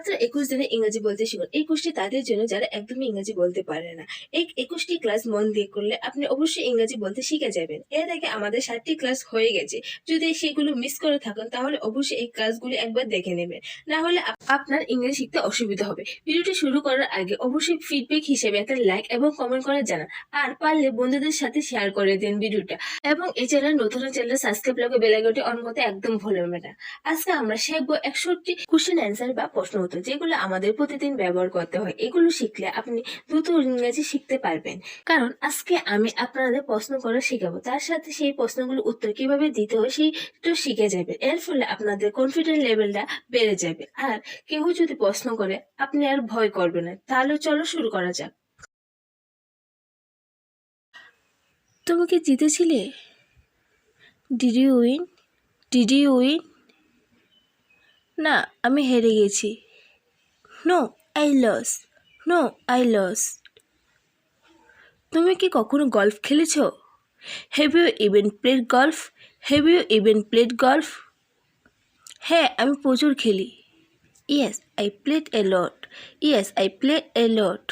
মাত্র 21 দিনে ইংরেজি বলতে শিখুন। এই কোর্সটি তাদের জন্য যারা একদমই ইংরেজি বলতে পারে না। এই 21টি ক্লাস মন দিয়ে করলে আপনি অবশ্যই ইংরেজি বলতে শিখে যাবেন। এর আগে আমাদের 7টি ক্লাস হয়ে গেছে। যদি সেগুলো মিস করে থাকেন তাহলে অবশ্যই এই ক্লাসগুলি একবার দেখে নেবেন, না হলে আপনার ইংরেজি শিখতে অসুবিধা হবে। ভিডিওটি শুরু করার আগে অবশ্যই ফিডব্যাক হিসেবে একটা লাইক এবং কমেন্ট করে জানান, আর পারলে বন্ধুদের সাথে শেয়ার করে দিন ভিডিওটা। এবং এই চ্যানেল নতুন চ্যানেল সাবস্ক্রাইব করে বেল আইকনটি অন করতে একদম ভুলবেন না। আজকে আমরা শিখবো 61টি কোশ্চেন অ্যান্সার বা প্রশ্ন উত্তর, যেগুলো আমাদের প্রতিদিন ব্যবহার করতে হয়। এগুলো শিখলে আপনি দ্রুত ইংরেজি শিখতে পারবেন। কারণ আজকে আমি আপনাদের প্রশ্ন করে শেখাবো, তার সাথে সেই প্রশ্নগুলো উত্তর কিভাবে দিতে হয় সেইটা শিখে যাবে। এর ফলে আপনাদের কনফিডেন্স লেভেলটা বেড়ে যাবে, আর কেউ যদি প্রশ্ন করে আপনি আর ভয় করবেন না। তাহলে চলো শুরু করা যাক। তুমি কি জিতেছিলে? Did you win? Did you win? না, আমি হেরে গেছি। No, I loss. No, I loss. তুমি কি কখনো গল্ফ খেলেছ? Have you even played golf? Have you even played golf? হ্যাঁ, আমি প্রচুর খেলি। Yes, I played a lot. Yes, I play a lot.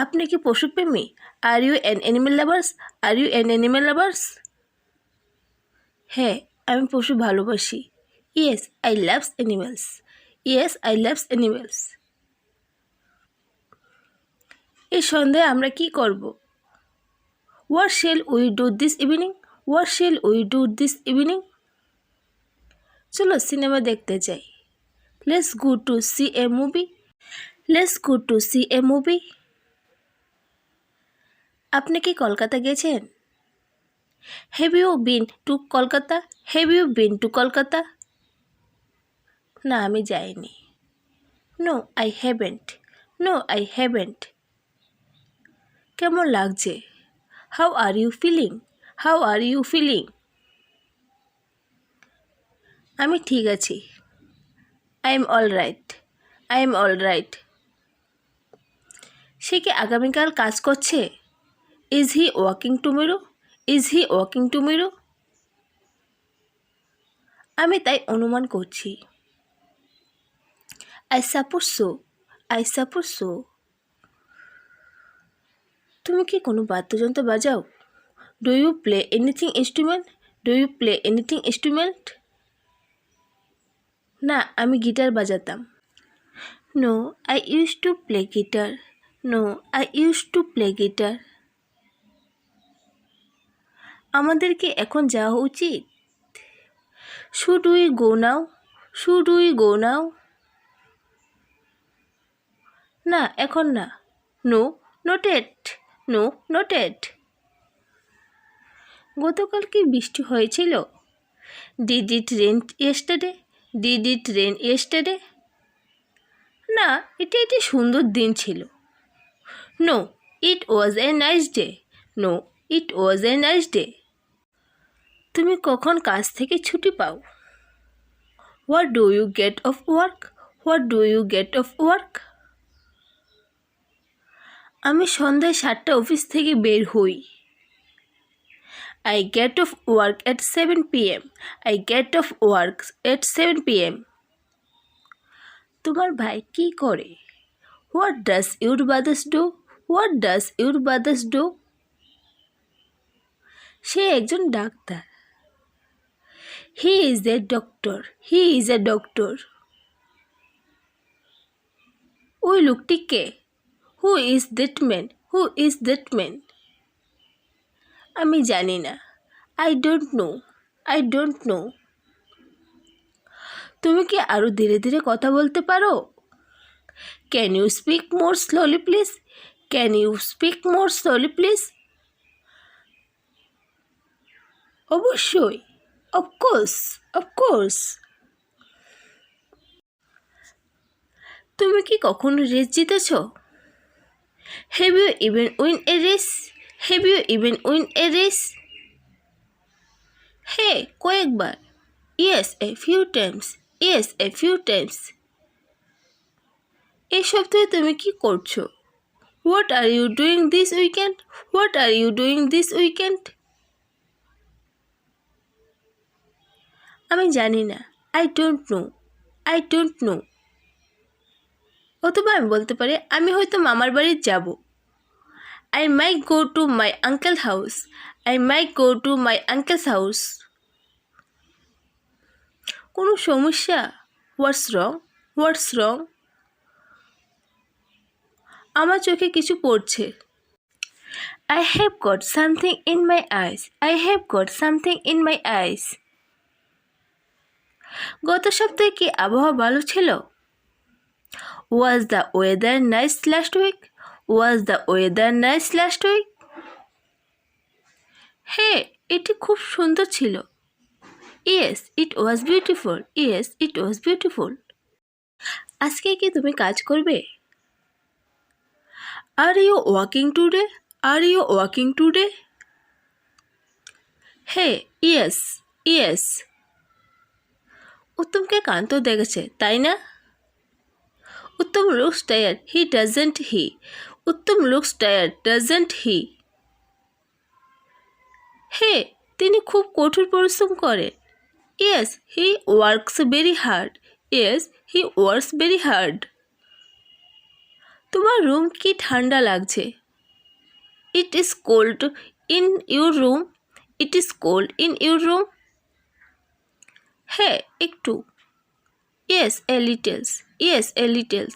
আপনি কি পশুপ্রেমী? Are you an animal lovers? Are you an animal lovers? হ্যাঁ, আমি পশু ভালোবাসি। Yes, I loves animals. Yes, I loves animals. এই সন্ধ্যায় আমরা কি করব? What shall we do this evening? What shall we do this evening? চলো সিনেমা দেখতে যাই। Let's go to see a movie. Let's go to see a movie. আপনি কি কলকাতা গেছেন? Have you been to Kolkata? Have you been to Kolkata? না, আমি যাইনি। No, I haven't. No, I haven't. কেমন লাগছে? How are you feeling? How are you feeling? আমি ঠিক আছি। I am all right. I am all right. সে কি আগামীকাল কাজ করছে? Is he working tomorrow? Is he working tomorrow? আমি তাই অনুমান করছি। I suppose so. I suppose so. তুমি কি কোনো বাদ্যযন্ত্র বাজাও? Do you play anything instrument? Do you play anything instrument? না, আমি গিটার বাজাতাম। No, I use to play guitar. No, I use to play guitar. আমাদের কি এখন যাওয়া উচিত? Should we go now? Should we go now? না, এখন না। No, not yet. No, not yet. গতকাল কি বৃষ্টি হয়েছিল? Did it rain yesterday? Did it rain yesterday? না, এটা একটি সুন্দর দিন ছিল। No, it was a nice day. No, it was a nice day. তুমি কখন কাজ থেকে ছুটি পাও? What do you get off work? What do you get off work? আমি সন্ধ্যায় 7টা অফিস থেকে বের হই। I get off work at 7 p.m. I get off work at 7 p.m. তোমার ভাই কি করে? What does your brothers do? What does your brothers do? সে একজন doctor. He is a doctor. He is a doctor. ওই লোকটি কে? Who is that man? Who is that man? আমি জানি না। I don't know. I don't know. তুমি কি আরো ধীরে ধীরে কথা বলতে পারো? Can you speak more slowly please? Can you speak more slowly please? অবশ্যই। Of course. Of course. তুমি কি কখনো race জিতেছ? Have you even win a race? Have you even win a race? হ্যাঁ, কয়েকবার। Yes, a few times. Yes, a few times. এই সপ্তাহে তুমি কি করছো? What are you doing this weekend? What are you doing this weekend? আমি জানি না। I don't know. I don't know. অথবা আমি বলতে পারি আমি হয়তো মামার বাড়ি যাব। I might go to my uncle's house. I might go to my uncle's house. কোনো সমস্যা? What's wrong? What's wrong? আমার চোখে কিছু পড়ছে। I have got something in my eyes. I have got something in my eyes. গত সপ্তাহে কি আবহাওয়া ভালো ছিল? Was the weather nice last week? Was the weather nice last week? হ্যাঁ, এটি খুব সুন্দর ছিল। Yes, it was beautiful. Yes, it was beautiful. আজকে কি তুমি কাজ করবে? Are you working today? Are you working today? হ্যাঁ, yes, yes. উত্তমকে ক্লান্ত দেখেছে, তাই না? উত্তম looks tired. He doesn't he? Uttam looks tired, doesn't he? হ্যাঁ, তিনি খুব কঠোর পরিশ্রম করেন। Yes, he works very hard. Yes, he works very hard. তোমার রুম কি ঠান্ডা লাগছে? It is cold in your room. It is cold in your room. হ্যাঁ, একটু। Yes, a little. Yes, a little.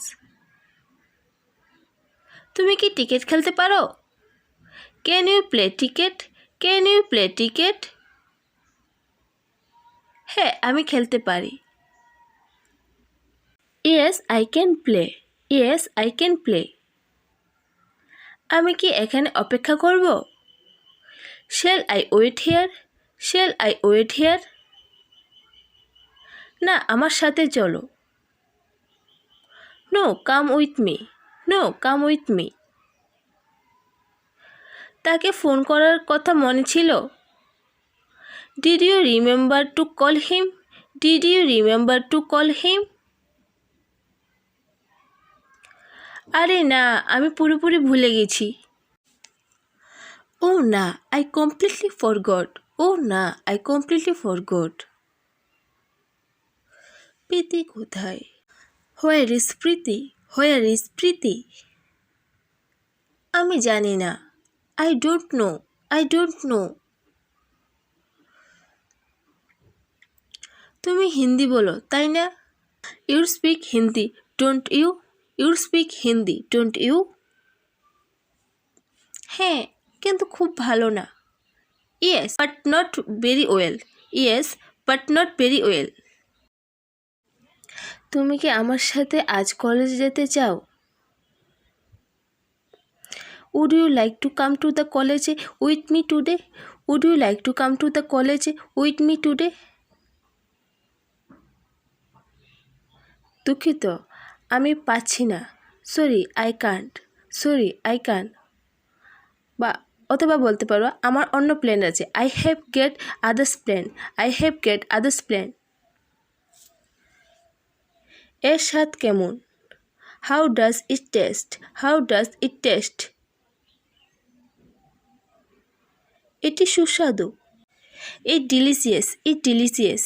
তুমি কি টিকেট খেলতে পারো? Can you play ticket? Can you play ticket? হ্যাঁ, আমি খেলতে পারি। Yes, I can play. Yes, I can play. আমি কি এখানে অপেক্ষা করব? Shall I wait here? Shall I wait here? না, আমার সাথে চলো। No, come with me. No, come with me. তাকে ফোন করার কথা মনে ছিল? Did you remember to call him? Did you remember to call him? আরে না, আমি পুরোপুরি ভুলে গেছি। Oh না, I completely forgot. Oh না, I completely forgot. প্রীতি কোথায়? Where is Preity? Where is প্রীতি? আমি জানি না। I don't know. I don't know. তুমি হিন্দি বলো, তাই না? You speak Hindi, don't you? You speak Hindi, don't you? হ্যাঁ, কিন্তু খুব ভালো না। Yes, but not very well. Yes, but not very well. তুমি কি আমার সাথে আজ কলেজে যেতে চাও? Would you like to come to the college with me today? Would you like to come to the college with me today? দুঃখিত, আমি পাচ্ছি না। Sorry, I can't. Sorry, I can't. বা অথবা বলতে পারো আমার অন্য প্ল্যান আছে। I have get others plan. I have get others plan. এর স্বাদ কেমন? How does it taste? How does it taste? এটি সুস্বাদু। It delicious. It delicious.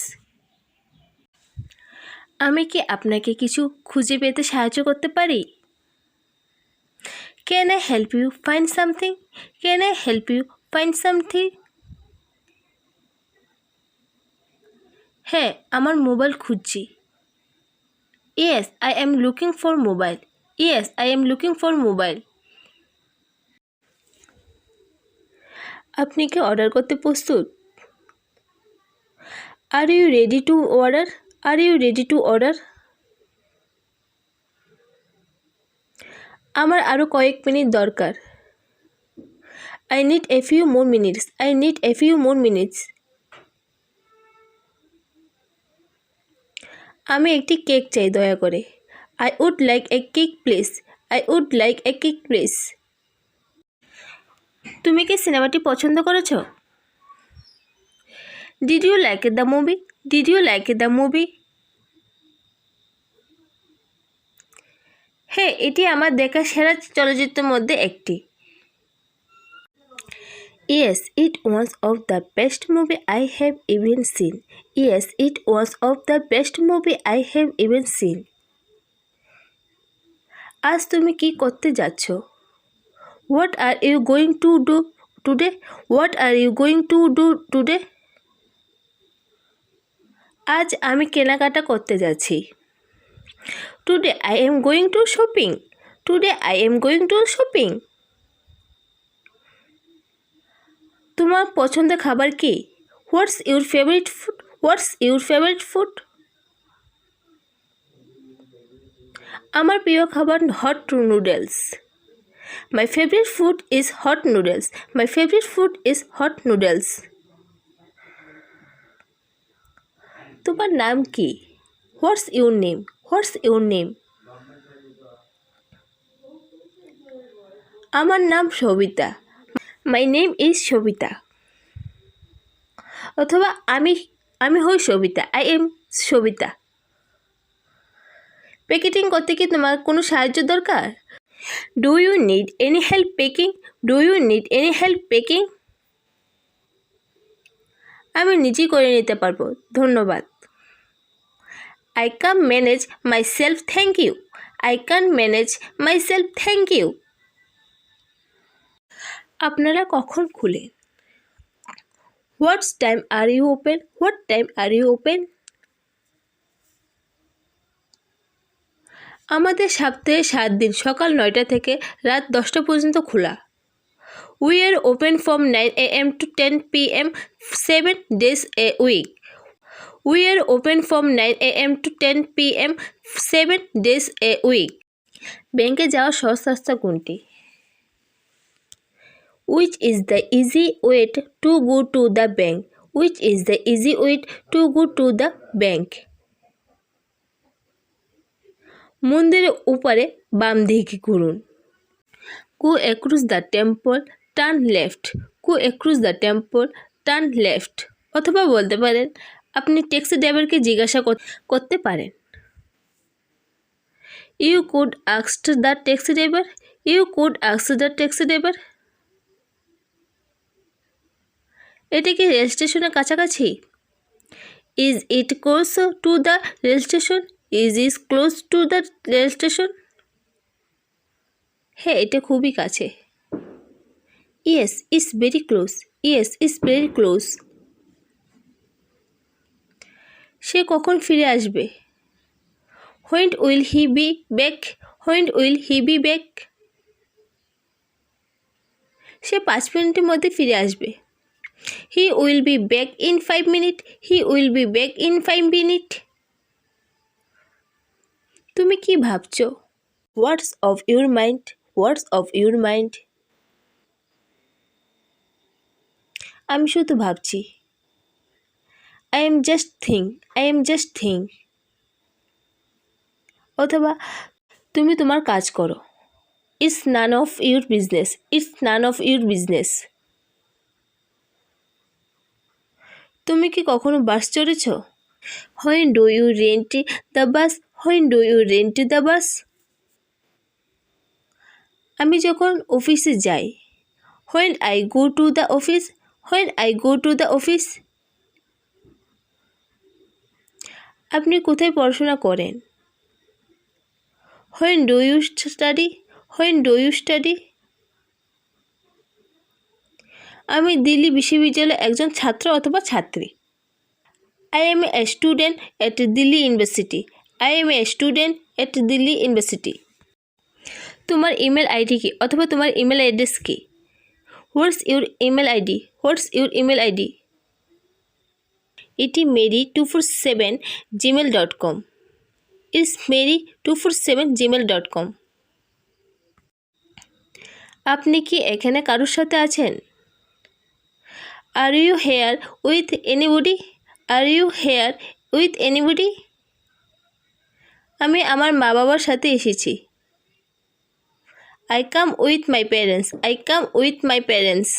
আমি কি আপনাকে কিছু খুঁজে পেতে সাহায্য করতে পারি? Can I help you find something? Can I help you find something? হ্যাঁ, আমার মোবাইল খুঁজছি। Yes, I am looking for mobile. Yes, I am looking for mobile. আপনি কি অর্ডার করতে প্রস্তুত? Are you ready to order? Are you ready to order? আমার আরও কয়েক মিনিট দরকার। I need a few more minutes. I need a few more minutes. আমি একটি কেক চাই দয়া করে। I would like a cake please. I would like a cake please. তুমি কি সিনেমাটি পছন্দ করেছো? Did you like the movie? Did you like the movie? হ্যাঁ, এটি আমার দেখা সেরা চলচ্চিত্রের মধ্যে একটি। Yes, it was of the best movie I have even seen. Yes, it was of the best movie I have even seen. আজ তুমি কি করতে যাচ্ছ? What are you going to do today? What are you going to do today? আজ আমি কেনাকাটা করতে যাচ্ছি। Today I am going to shopping. Today I am going to shopping. তোমার পছন্দের খাবার কি? What's your favourite food? What's your favourite food? আমার প্রিয় খাবার hot noodles. My favourite food is hot noodles. My favourite food is hot noodles. তোমার নাম কি? What's your name? What's your name? আমার নাম Savita. My name is Savita. অথবা আমি হই Savita. I am Savita. Packeting করতে কি তোমার কোনো সাহায্য দরকার? Do you need any help packing? Do you need any help packing? আমি নিজেই করে নিতে পারবো, ধন্যবাদ। I can manage my self, thank you. I can manage my self, thank you. আপনারা কখন খুলেন? What's time are you open? What time are you open? আমাদের সপ্তাহে 7 দিন সকাল 9টা থেকে রাত 10টা পর্যন্ত খোলা। We are open from 9 AM to 10 PM 7 days a week. We are open from 9 AM to 10 PM 7 days a week. ব্যাংকে যাওয়ার সহজ রাস্তা কোনটি? Which is the easy way to go to the bank? Which is the easy way to go to the bank? মন্দিরের উপরে বাম দিকে ঘুরুন। Go across the temple, turn left. Go across the temple, turn left. অথবা বলতে পারেন আপনি taxi ড্রাইভারকে জিজ্ঞাসা করতে পারেন। You could ask the taxi driver. You could ask the taxi driver. এটা কি রেল স্টেশনের কাছাকাছি? Is it close to the rail station? Is it close to the rail station? হ্যাঁ, এটা খুবই কাছে। Yes, it's very close. Yes, it's very close. সে কখন ফিরে আসবে? When will he be back? When will he be back? সে 5 মিনিটের মধ্যে ফিরে আসবে। He will be back in 5 minutes. He will be back in 5 minutes. তুমি কি ভাবছো? What's of your mind? What's of your mind? আমি শুধু ভাবছি। I am just think. I am just think. অথবা তুমি তোমার কাজ করো। It's none of your business. It's none of your business. তুমি কি কখনো বাস চড়েছো? When do you rent the bus? When do you rent the bus? আমি যখন অফিসে যাই। When I go to the office. When I go to the office. আপনি কোথায় পড়াশোনা করেন? When do you study? When do you study? আমি দিল্লি বিশ্ববিদ্যালয়ের একজন ছাত্র অথবা ছাত্রী। I am a student at Delhi University. I am a student at Delhi University. তোমার ইমেল আইডি কি অথবা তোমার ইমেল অ্যাড্রেস কি? What's your email ID? What's your email ID? এটি mary247gmail.com. It's mary247gmail.com. আপনি কি এখানে কারোর সাথে আছেন? Are you here with anybody? Are you here with anybody? আমি আমার মা বাবার সাথে এসেছি। I come with my parents. I come with my parents.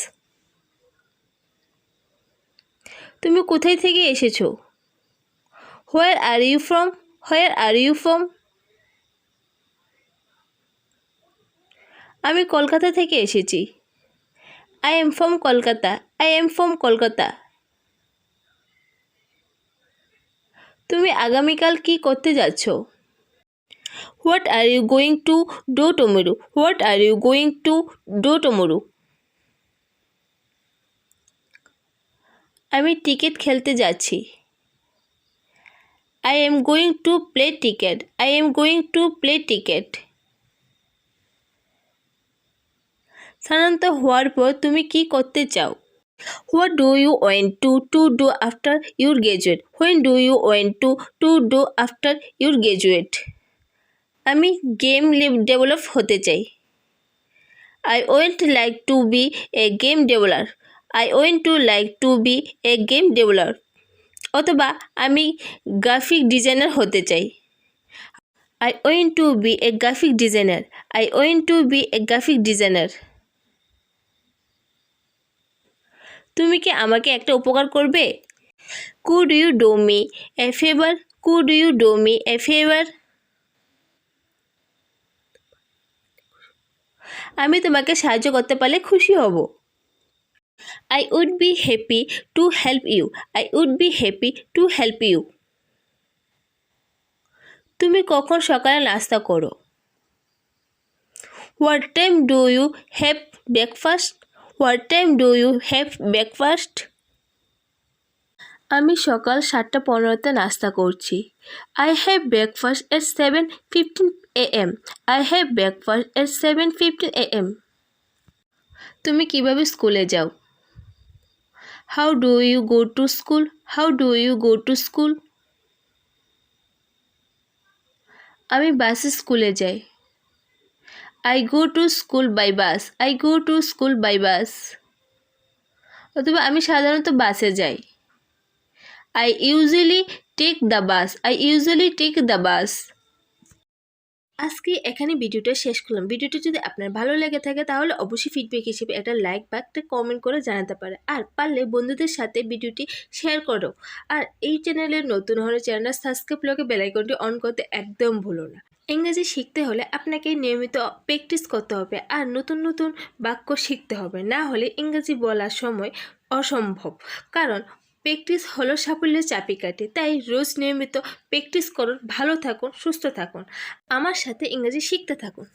তুমি কোথায় থেকে এসেছো? Where are you from? Where are you from? আমি কলকাতা থেকে এসেছি। I am from Kolkata. I am from Kolkata. তুমি আগামীকাল কি করতে যাচ্ছ? What are you going to do tomorrow? What are you going to do tomorrow? আমি টিকেট খেলতে যাচ্ছি। I am going to play cricket. I am going to play cricket. স্থানান্ত হওয়ার পর তুমি কি করতে চাও? What do you want to do after you graduate? When do you want to do after you graduate? আমি game develop হতে চাই। I want like to be a game developer. I want to like to be a game developer. অথবা আমি graphic designer হতে চাই। I want to be a graphic designer. I want to be a graphic designer. তুমি কি আমাকে একটা উপকার করবে? Could you do me a favor? Could you do me a favor? আমি তোমাকে সাহায্য করতে পারলে খুশি হব। I would be happy to help you. I would be happy to help you. তুমি কখন সকালে নাস্তা করো? What time do you have breakfast? What time do you have breakfast? আমি সকাল 7:15 নাস্তা করছি। I have breakfast at 7:15 a.m. I have breakfast at 7:15 a.m. তুমি কিভাবে স্কুলে যাও? How do you go to school? How do you go to school? আমি বাসে স্কুলে যাই। I go to school by bus. I go to school by bus. অথবা আমি সাধারণত বাসে যাই। I usually take the bus. I usually take the bus. আজকে এখানে ভিডিওটা শেষ করলাম। ভিডিওটা যদি আপনার ভালো লেগে থাকে তাহলে অবশ্যই ফিডব্যাক হিসেবে একটা লাইক বা একটা কমেন্ট করে জানাতে পারে। আর পারলে বন্ধুদের সাথে ভিডিওটি শেয়ার করো। আর এই চ্যানেলের নতুন হলে চ্যানেল সাবস্ক্রাইব করে বেল আইকনটি অন করতে একদম ভুলো না। ইংরেজি শিখতে হলে আপনাকে নিয়মিত প্র্যাকটিস করতে হবে আর নতুন নতুন বাক্য শিখতে হবে, না হলে ইংরেজি বলার সময় অসম্ভব। কারণ প্র্যাকটিস হলো সাফল্যের চাবিকাঠি। তাই রোজ নিয়মিত প্র্যাকটিস করুন। ভালো থাকুন, সুস্থ থাকুন, আমার সাথে ইংরেজি শিখতে থাকুন।